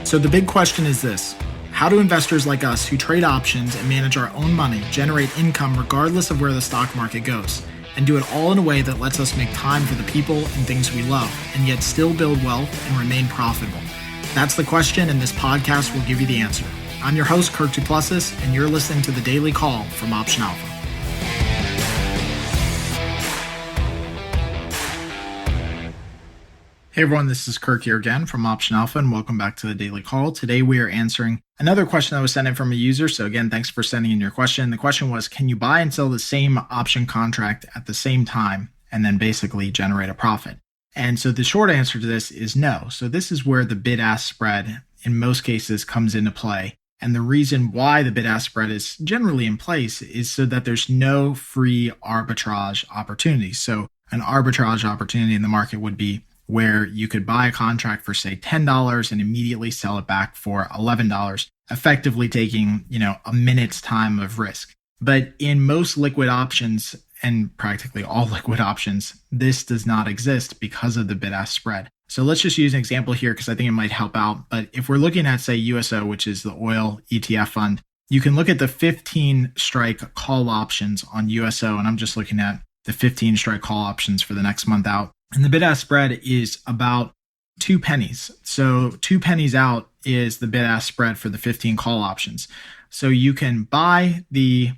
So the big question is this: how do investors like us who trade options and manage our own money generate income regardless of where the stock market goes, and do it all in a way that lets us make time for the people and things we love, and yet still build wealth and remain profitable? That's the question, and this podcast will give you the answer. I'm your host, Kirk Duplessis, and you're listening to The Daily Call from Option Alpha. Hey everyone, this is Kirk here again from Option Alpha, and welcome back to The Daily Call. Today we are answering another question that was sent in from a user. So again, thanks for sending in your question. The question was, can you buy and sell the same option contract at the same time and then basically generate a profit? And so the short answer to this is no. So this is where the bid-ask spread in most cases comes into play. And the reason why the bid-ask spread is generally in place is so that there's no free arbitrage opportunities. So an arbitrage opportunity in the market would be where you could buy a contract for, say, $10 and immediately sell it back for $11, effectively taking, a minute's time of risk. But in most liquid options, and practically all liquid options, this does not exist because of the bid-ask spread. So let's just use an example here because I think it might help out. But if we're looking at, say, USO, which is the oil ETF fund, you can look at the 15 strike call options on USO, and I'm just looking at the 15 strike call options for the next month out. And the bid-ask spread is about 2 pennies. So 2 pennies out is the bid-ask spread for the 15 call options. So you can buy the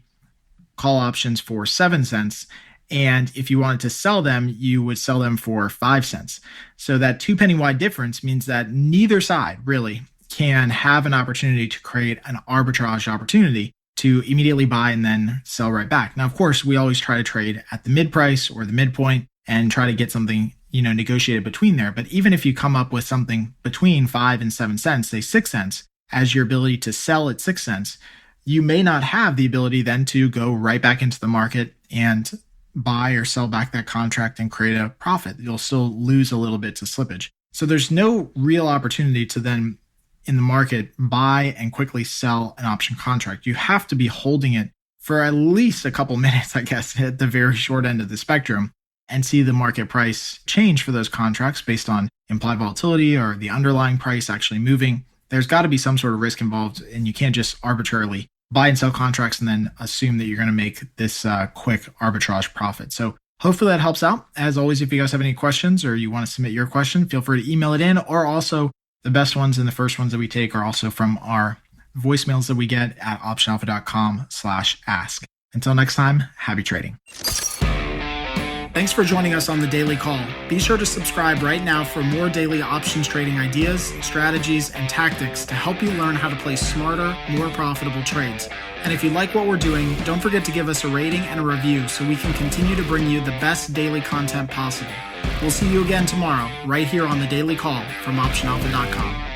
call options for 7 cents. And if you wanted to sell them, you would sell them for 5 cents. So that 2 penny wide difference means that neither side really can have an opportunity to create an arbitrage opportunity to immediately buy and then sell right back. Now, of course, we always try to trade at the mid price or the midpoint and try to get something, negotiated between there. But even if you come up with something between 5 and 7 cents, say 6 cents, as your ability to sell at 6 cents, you may not have the ability then to go right back into the market and buy or sell back that contract and create a profit. You'll still lose a little bit to slippage. So there's no real opportunity to then in the market buy and quickly sell an option contract. You have to be holding it for at least a couple minutes, I guess, at the very short end of the spectrum, and see the market price change for those contracts based on implied volatility or the underlying price actually moving. There's got to be some sort of risk involved, and you can't just arbitrarily buy and sell contracts and then assume that you're going to make this quick arbitrage profit. So hopefully that helps out. As always, if you guys have any questions or you want to submit your question, feel free to email it in, or also the best ones and the first ones that we take are also from our voicemails that we get at optionalpha.com/ask. Until next time, happy trading. Thanks for joining us on The Daily Call. Be sure to subscribe right now for more daily options trading ideas, strategies, and tactics to help you learn how to place smarter, more profitable trades. And if you like what we're doing, don't forget to give us a rating and a review so we can continue to bring you the best daily content possible. We'll see you again tomorrow, right here on The Daily Call from optionalpha.com.